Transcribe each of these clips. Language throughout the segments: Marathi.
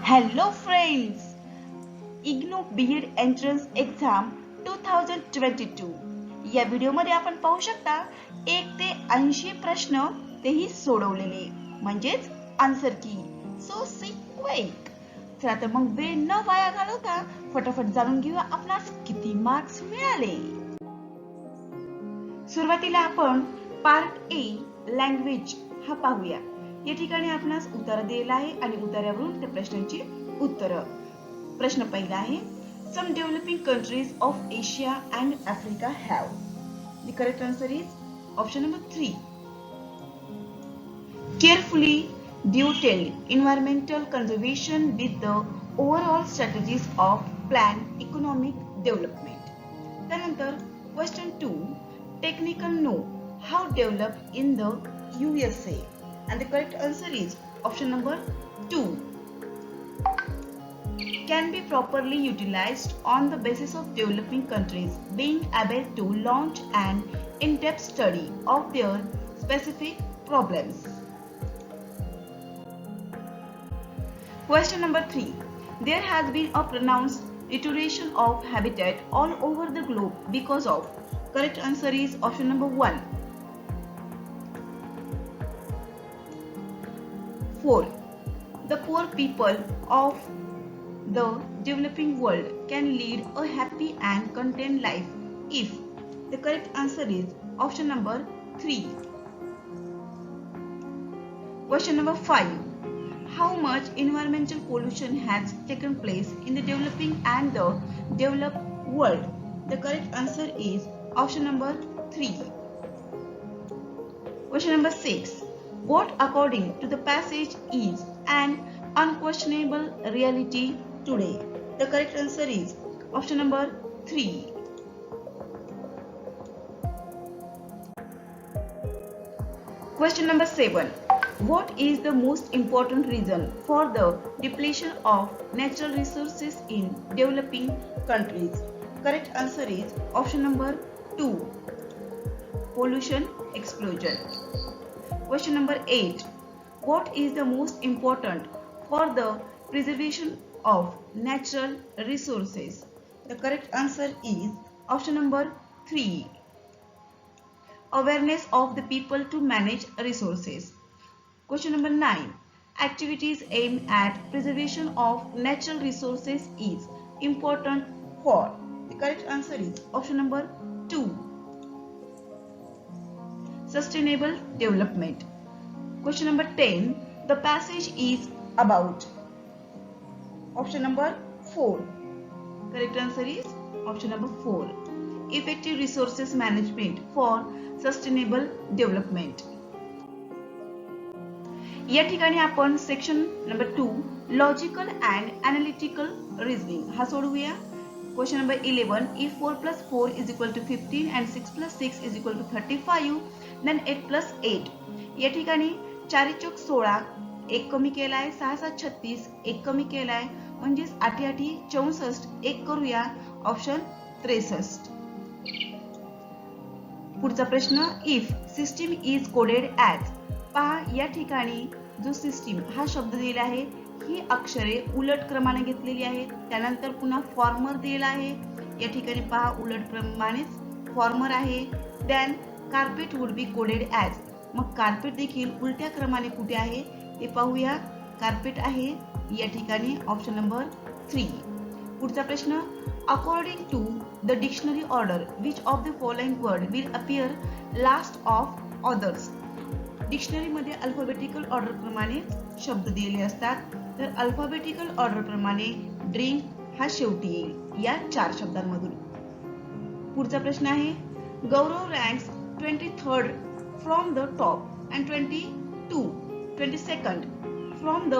Hello friends! IGNOU BEd entrance exam 2022 या व्हिडिओमध्ये आपण पाहू शकता 1 ते 80 प्रश्न तेही सोडवलेले म्हणजेच आन्सर की. So sit quick. चला तर मग वेळ न वाया घालवता फटाफट जाणून घेऊया आपणास किती मार्क्स मिळाले. सुरुवातीला आपण पार्ट ए लँग्वेज हा पाहूया. या ठिकाणी आपणास उत्तर दिलेलं आहे आणि उत्तरावरून त्या प्रश्नांची उत्तरं. प्रश्न पहिला आहे, some developing countries of Asia and Africa have. The correct answer is option number 3. Carefully detailed environmental conservation with the overall strategies of planned economic development. त्यानंतर question 2, technical know how developed in the USA, and the correct answer is option number 2. Can be properly utilized on the basis of developing countries being able to launch an in-depth study of their specific problems. Question number 3. There has been a pronounced deterioration of habitat all over the globe because of. Correct answer is option number 1. 4. The poor people of the developing world can lead a happy and content life if. The correct answer is option number 3. Question number 5. How much environmental pollution has taken place in the developing and the developed world? The correct answer is option number 3. Question number 6. What according to the passage is an unquestionable reality today? The correct answer is option number 3. Question number 7. What is the most important reason for the depletion of natural resources in developing countries? Correct answer is option number 2. Pollution, explosion. Question number 8. What is the most important for the preservation of natural resources? The correct answer is option number 3. Awareness of the people to manage resources. Question number 9. Activities aimed at preservation of natural resources is important for. The correct answer is option number 2. Sustainable development. Question number 10. The passage is about. Option number 4. Correct answer is option number 4. Effective resources management for sustainable development. या ठिकाणी आपण section number 2 logical and analytical reasoning हा सोडवूया. Question number 11. If 4 plus 4 is equal to 15 and 6 plus 6 is equal to 35, then 8 plus 8. या ठिकाणी 4 चौक 16, 1 कमी केलाय, 6 7 36, 1 कमी केलाय, म्हणजेच 8 8 64, 1 करूया ऑप्शन 63. पुढचा प्रश्न, if system is coded as. पहा या ठिकाणी जो सिस्टीम हा शब्द दिलेला आहे ही अक्षरे उलट क्रमाने घेतलेली आहेत. त्यानंतर पुन्हा फॉर्मर दिलेला आहे. या ठिकाणी पहा उलट प्रमाणेच फॉर्मर आहे. Then carpet would be coded as. मग कार्पेट देखील उलट्या क्रमाने कुठे आहे ते पाहूया. कार्पेट आहे या ठिकाणी ऑप्शन नंबर 3. पुढचा प्रश्न, according to the dictionary order which of the following word will appear last of others. डिक्शनरीमध्ये अल्फाबेटिकल ऑर्डर प्रमाणे शब्द दिलेले असतात. तर अल्फाबेटिकल ऑर्डर प्रमाणे ड्रिंक हा शेवटी येईल या 4 शब्दांमधून. पुढचा प्रश्न आहे, Gaurav ranks 23rd from the top and 22nd from the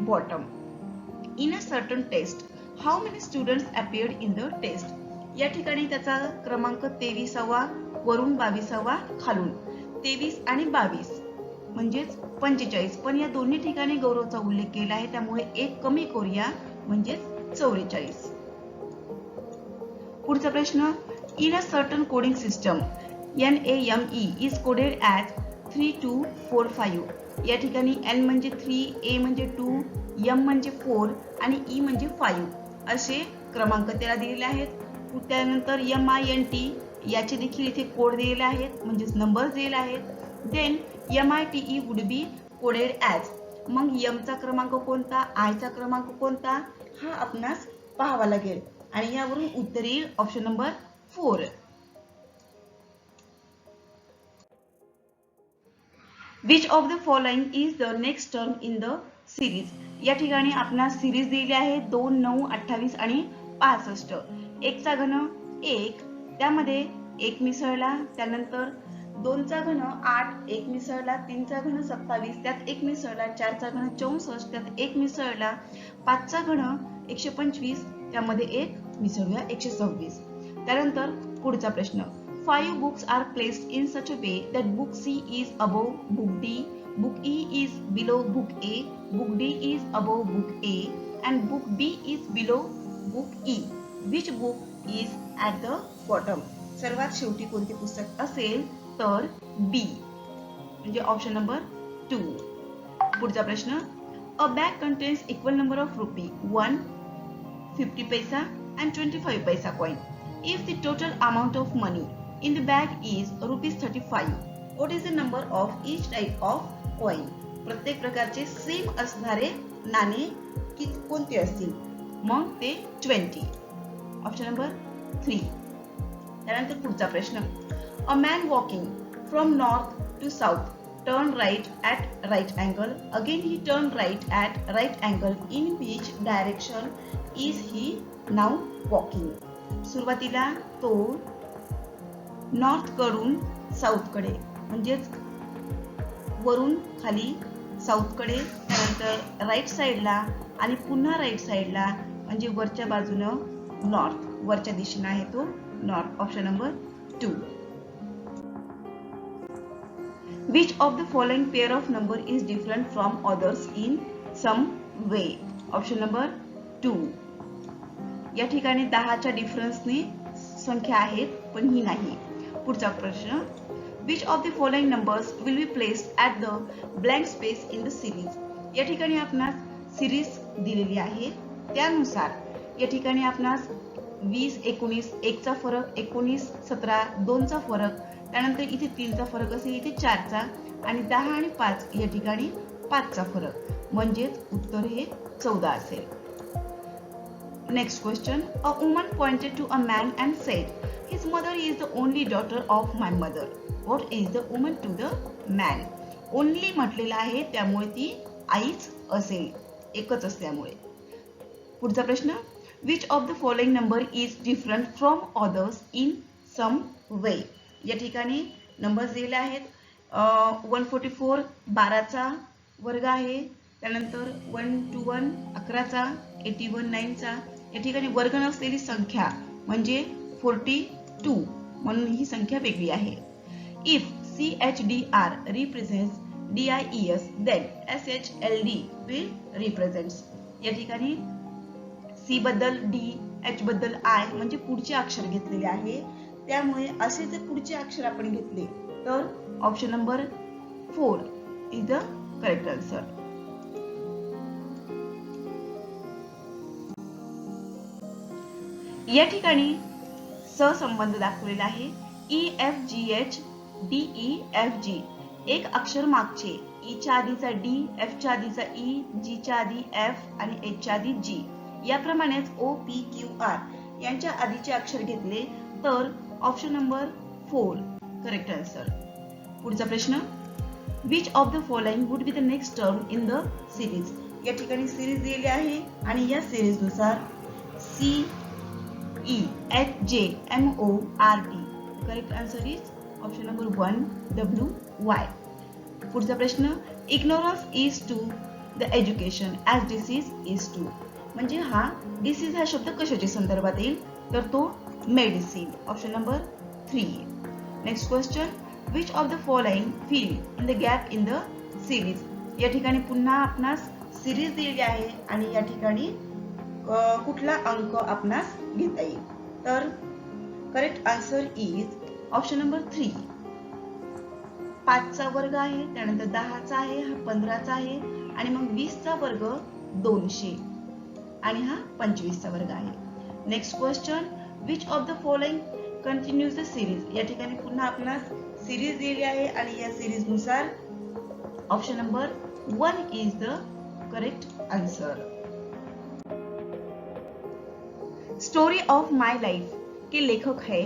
bottom in a certain test. How many students appeared in the test. या ठिकाणी त्याचा क्रमांक 23वा वरून 22वा खालून. 23 आणि 22 म्हणजेच 45, पण या दोन्ही ठिकाणी गौरवचा उल्लेख केला आहे त्यामुळे 1 कमी करूया म्हणजेच 44. पुढचा प्रश्न, in a certain coding system NAME is coded as 3245. या ठिकाणी N म्हणजे 3, A म्हणजे 2, एम म्हणजे 4 आणि ई म्हणजे 5 असे क्रमांक त्याला दिलेले आहेत. त्यानंतर MINT याचे देखील इथे कोड दिलेले आहेत, म्हणजेच नंबर्स दिलेले आहेत. Then MITE would be coded as. मग एमचा क्रमांक कोणता, आयचा क्रमांक कोणता हा आपणास पाहावा लागेल आणि यावरून उत्तर येईल option number 4. Which of the following is the next term in the series? या ठिकाणी आपणास सिरीज दिली आहे 2, 9, 28 आणि 65. 1 चा घन 1, त्यामध्ये 1 मिसळला. त्यानंतर 2 चा घन 8, 1 मिसळला. 3 चा घन 27, त्यात 1 मिसळला. 4 चा घन 64, त्यात 1 मिसळला. 5 चा घन 125, त्यामध्ये 1 मिसळूया 126. त्यानंतर पुढचा प्रश्न. 5 books are placed in such a way that book C is above book D, book E is below book A, book D is above book A, and book B is below book E. Which book is at the bottom? सर्वात शेवटी कोणते पुस्तक असेल तर B, म्हणजे ऑप्शन नंबर 2. पुढचा प्रश्न. A bag contains equal number of rupee 1, 50 paisa and 25 paisa coin. If the total amount of money in the bag is rupees 35, what is the number of each type of coin? प्रत्येक प्रकारचे सेम असणारे नाणे कोणते असतील? मग ते 20. Option number 3. त्यानंतर पुढचा प्रश्न. A man walking from north to south turn right at right angle. Again he turn right at right angle. In which direction is he now walking? सुरुवातीला तो नॉर्थ कडून साऊथ कडे, म्हणजेच वरून खाली साऊथ कडे, त्यानंतर राईट साईडला आणि पुन्हा राईट साईडला, म्हणजे वरच्या बाजूनं नॉर्थ, वरच्या दिशेने आहे तो north. Option number 2. Which of the following pair of number is different from others in some way? Option number 2. या ठिकाणी 10च्या डिफरन्सने संख्या आहेत पण ही नाही. पुढचा प्रश्न. Which of the following numbers will be placed at the blank space in the series? या ठिकाणी आपणास सिरीज दिलेली आहे, त्यानुसार या ठिकाणी आपणास 20, 19, 1 चा फरक, 19, 17, 2 चा फरक, त्यानंतर इथे 3 चा फरक असेल, इथे 4 चा, आणि 10 आणि 5 या ठिकाणी 5 चा फरक, म्हणजेच उत्तर हे 14 असेल. Next question. A woman pointed to a man and said, his mother is the only daughter of my mother. What is the woman to the man? Only म्हटलेला आहे, त्यामुळे ती आईच असेल, एकच असल्यामुळे. पुढचा प्रश्न. Which of the following number is different from others in some way? या ठिकाणी नंबर्स दिलेले आहेत. 144 12चा वर्ग आहे, त्यानंतर 121 11चा, 81 9चा. या ठिकाणी वर्ग नसलेली संख्या म्हणजे 42, म्हणून ही संख्या वेगळी आहे. If CHDR represents DIES, then SHLD will represents. या ठिकाणी C बद्दल D, H बद्दल I म्हणजे पुढचे अक्षर घेतलेले आहे, त्यामुळे असे जर पुढचे अक्षर आपण घेतले तर option number 4 is the correct answer. या ठिकाणी सहसंबंध दाखवलेला आहे. EFGH DEFG. एक अक्षर मागचे, E च्या आधीचा D, F च्या आधीचा E, G च्या आधी F आणि H च्या आधी G. याप्रमाणेच OPQR यांच्या आधीचे अक्षर घेतले तर ऑप्शन नंबर 4 करेक्ट आन्सर. पुढचा प्रश्न. Which of the following would be the next term in the series? या ठिकाणी सिरीज दिलेली आहे आणि या सिरीज नुसार CEHJMORT. Correct answer is option number 1 WY. पुढचा प्रश्न. Ignorance is to the education as disease is to. म्हणजे हा डिसीज हा शब्द कशाच्या संदर्भात येईल तर तो medicine. Option number 3. Next question. Which of the following fill in the gap in the series. या ठिकाणी पुन्हा आपणास सिरीज दिलेली आहे आणि या ठिकाणी कुठला अंक आपणास घेता येईल तर correct answer is option number 3. 5चा वर्ग आहे, त्यानंतर 10चा आहे, हा 15चा आहे आणि मग 20चा वर्ग 200 आणि हा 25चा वर्ग आहे. Next question, which of the following continues the series. या ठिकाणी पुन्हा आपणास सिरीज दिली आहे आणि या सिरीज नुसार option number 1 is the correct answer. Story of my life के लेखक है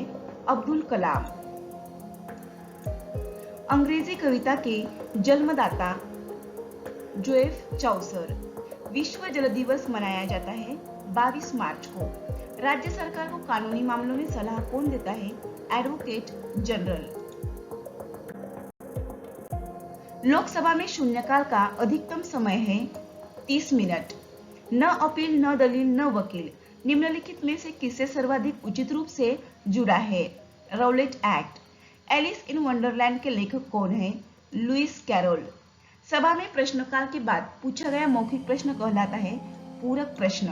अब्दुल कलाम. अंग्रेजी कविता के जन्मदाता जोएफ चाउसर. विश्व जल दिवस मनाया जाता है 22 मार्च को. राज्य सरकार को कानूनी मामलों में सलाह कौन देता है? Advocate general. लोकसभा में शून्यकाल का अधिकतम समय है 30 मिनट. न अपील, न दलील, न वकील. निम्नलिखित में से किससे सर्वाधिक उचित रूप से जुड़ा है? Rowlatt act. Alice in Wonderland के लेखक कौन है? Lewis Carroll. सभा में प्रश्नकाल के बाद पूछा गया मौखिक प्रश्न कहलाता है पूरक प्रश्न.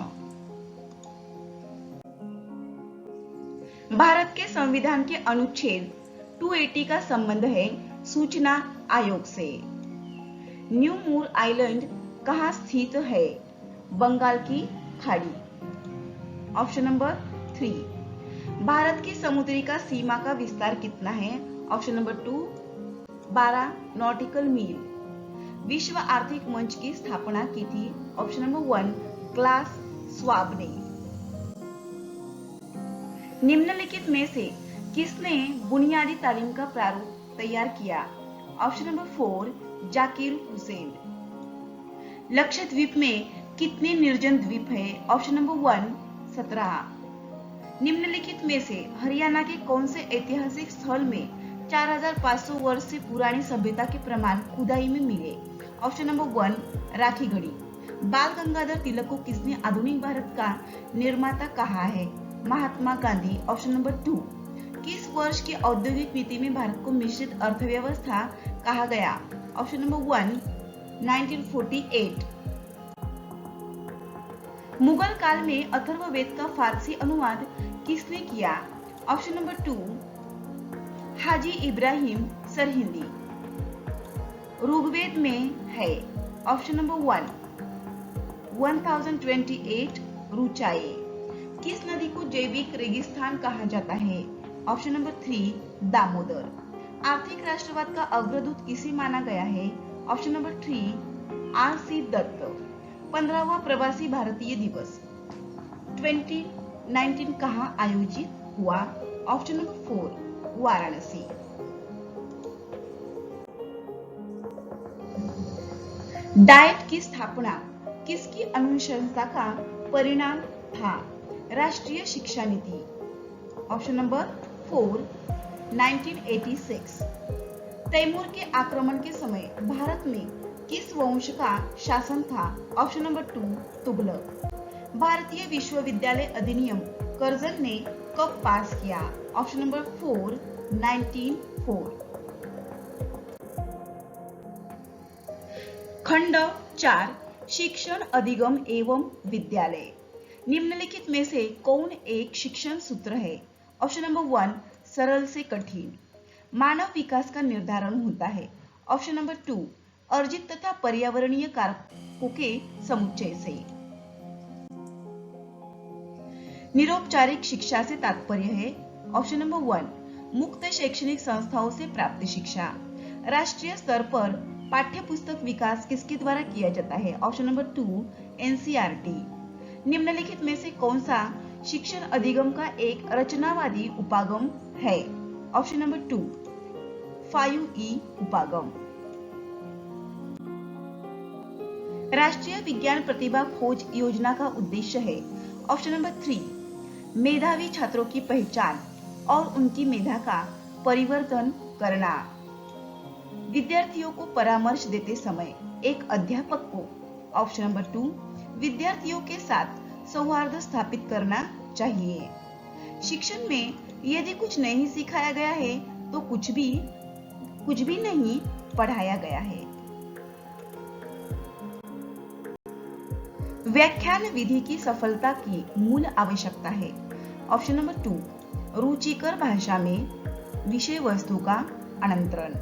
भारत के संविधान के अनुच्छेद 280 का संबंध है सूचना आयोग से. न्यू मूर आइलैंड कहाँ स्थित है? बंगाल की खाड़ी. Option number 3. भारत की समुद्री का सीमा का विस्तार कितना है? Option number 2 12 nautical mile. विश्व आर्थिक मंच की स्थापना की थी? ऑप्शन नंबर 1 क्लास स्वाब ने. निम्नलिखित में से किसने बुनियादी तालीम का प्रारूप तैयार किया? Option number 4 Zakir Hussain. लक्षद्वीप में कितने निर्जन द्वीप है? Option number 1 17. निम्नलिखित में से हरियाणा के कौन से ऐतिहासिक स्थल में 4500 वर्ष से पुरानी सभ्यता के प्रमाण खुदाई में मिले? Option number 1 Rakhigarhi. बाल गंगाधर तिलक को किसने आधुनिक भारत का निर्माता कहा है? महात्मा गांधी. Option number 2. किस वर्ष की औद्योगिक नीति में भारत को मिश्रित अर्थव्यवस्था कहा गया? Option number 1 1948. मुगल काल में अथर्ववेद का फारसी अनुवाद किसने किया? ऑप्शन नंबर 2 हाजी इब्राहिम सरहिंदी. ऋग्वेद में है? Option number 1 1028 ऋचाएं. किस नदी को जैविक रेगिस्तान कहा जाता है? Option number 3 Damodar. आर्थिक राष्ट्रवाद का अग्रदूत किसे माना गया है? Option number 3 R C. दत्त. 15वां प्रवासी भारतीय दिवस 2019 कहाँ आयोजित हुआ? Option number 4 Varanasi. डाइट की स्थापना किसकी अनुशंसा का परिणाम था? राष्ट्रीय शिक्षा नीति. Option number 4 1986. तैमूर के आक्रमण के समय भारत में किस वंश का शासन था? Option number 2 Tughlaq. भारतीय विश्वविद्यालय अधिनियम कर्जन ने कब पास किया? Option number 4 1904. खंड 4 शिक्षण अधिगम एवं विद्यालय. निम्नलिखित में से कौन एक शिक्षण सूत्र है? ऑप्शन नंबर 1 सरल से कठिन. मानव विकास का निर्धारण होता है? ऑप्शन नंबर 2 अर्जित तथा पर्यावरणीय कारकों के समुच्चय से. निरौपचारिक शिक्षा से तात्पर्य है? ऑप्शन नंबर 1 मुक्त शैक्षणिक संस्थाओं से प्राप्त शिक्षा. राष्ट्रीय स्तर पर पाठ्य पुस्तक विकास किसके द्वारा किया जाता है? Option number 2 NCERT. निम्नलिखित में से कौन सा शिक्षण अधिगम का एक रचनावादी उपागम है? ऑप्शन नंबर 2 5E उपागम. राष्ट्रीय विज्ञान प्रतिभा खोज योजना का उद्देश्य है? ऑप्शन नंबर 3 मेधावी छात्रों की पहचान और उनकी मेधा का परिवर्धन करना. विद्यार्थियों को परामर्श देते समय एक अध्यापक को? ऑप्शन नंबर 2 विद्यार्थियों के साथ सौहार्द स्थापित करना चाहिए. शिक्षण में यदि कुछ नहीं सिखाया गया है तो कुछ भी नहीं पढ़ाया गया है. व्याख्यान विधि की सफलता की मूल आवश्यकता है? ऑप्शन नंबर 2 रुचिकर भाषा में विषय वस्तु का अनंतरण.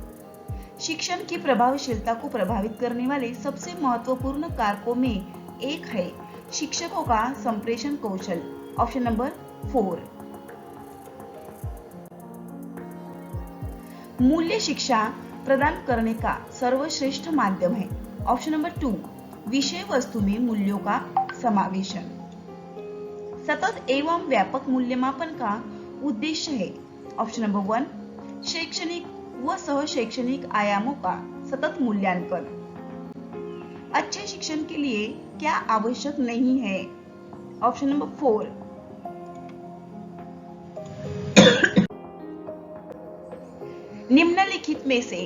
शिक्षण की प्रभावशीलता को प्रभावित करने वाले सबसे महत्वपूर्ण कारकों में एक है शिक्षकों का संप्रेषण कौशल, ऑप्शन नंबर 4। मूल्य शिक्षा प्रदान करने का सर्वश्रेष्ठ माध्यम है, ऑप्शन नंबर 2। विषय वस्तु में मूल्यों का समावेशन। सतत एवं व्यापक मूल्यमापन का उद्देश्य है, ऑप्शन नंबर 1। शैक्षणिक व सह शैक्षणिक आयामों का सतत मूल्यांकन। अच्छे शिक्षण के लिए क्या आवश्यक नहीं है, ऑप्शन नंबर 4। निम्नलिखित में से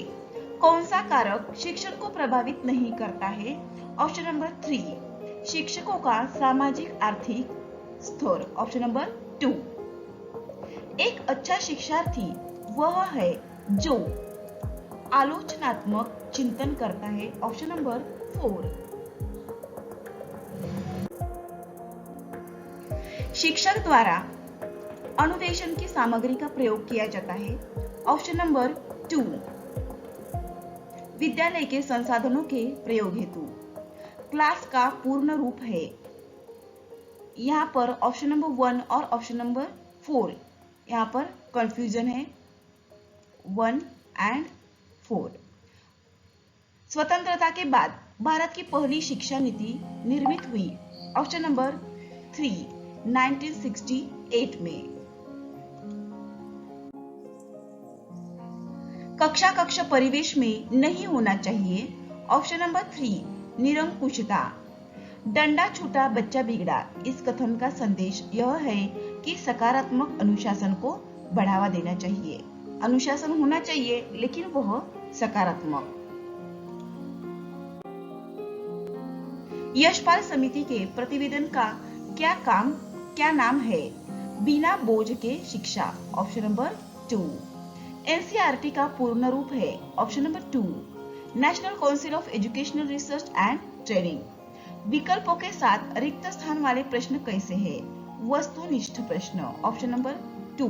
कौन सा कारक शिक्षण को प्रभावित नहीं करता है, ऑप्शन नंबर 3। शिक्षकों का सामाजिक आर्थिक स्तर, ऑप्शन नंबर 2। एक अच्छा शिक्षार्थी वह है जो आलोचनात्मक चिंतन करता है, ऑप्शन नंबर 4। शिक्षक द्वारा अनुवेशन की सामग्री का प्रयोग किया जाता है, ऑप्शन नंबर 2। विद्यालय के संसाधनों के प्रयोग हेतु। क्लास का पूर्ण रूप है, यहाँ पर ऑप्शन नंबर 1 और ऑप्शन नंबर 4, यहाँ पर कंफ्यूजन है, 1 एंड 4। स्वतंत्रता के बाद भारत की पहली शिक्षा नीति निर्मित हुई, ऑप्शन नंबर 3, 1968 में। कक्ष परिवेश में नहीं होना चाहिए, ऑप्शन नंबर 3। निरंकुशता। डंडा छूटा बच्चा बिगड़ा, इस कथन का संदेश यह है कि सकारात्मक अनुशासन को बढ़ावा देना चाहिए। अनुशासन होना चाहिए लेकिन वह सकारात्मक। यशपाल समिति के प्रतिवेदन का क्या नाम है? बिना बोझ के शिक्षा, ऑप्शन नंबर 2। एनसीईआरटी का पूर्ण रूप है, option number 2। National council of educational research end training. विकल्पों के साथ रिक्त स्थान वाले प्रश्न कैसे हैं? वस्तुनिष्ठ प्रश्न, ऑप्शन नंबर 2।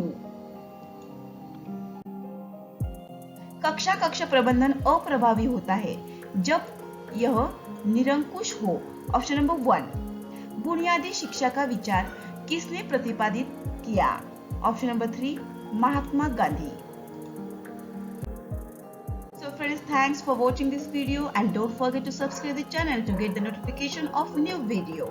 कक्ष प्रबंधन अप्रभावी होता है जब यह निरंकुश हो, ऑप्शन नंबर 1। बुनियादी शिक्षा का विचार किसने प्रतिपादित किया, option number 3। Mahatma Gandhi. So friends, thanks for watching this video and don't forget to subscribe the channel to get the notification of new video.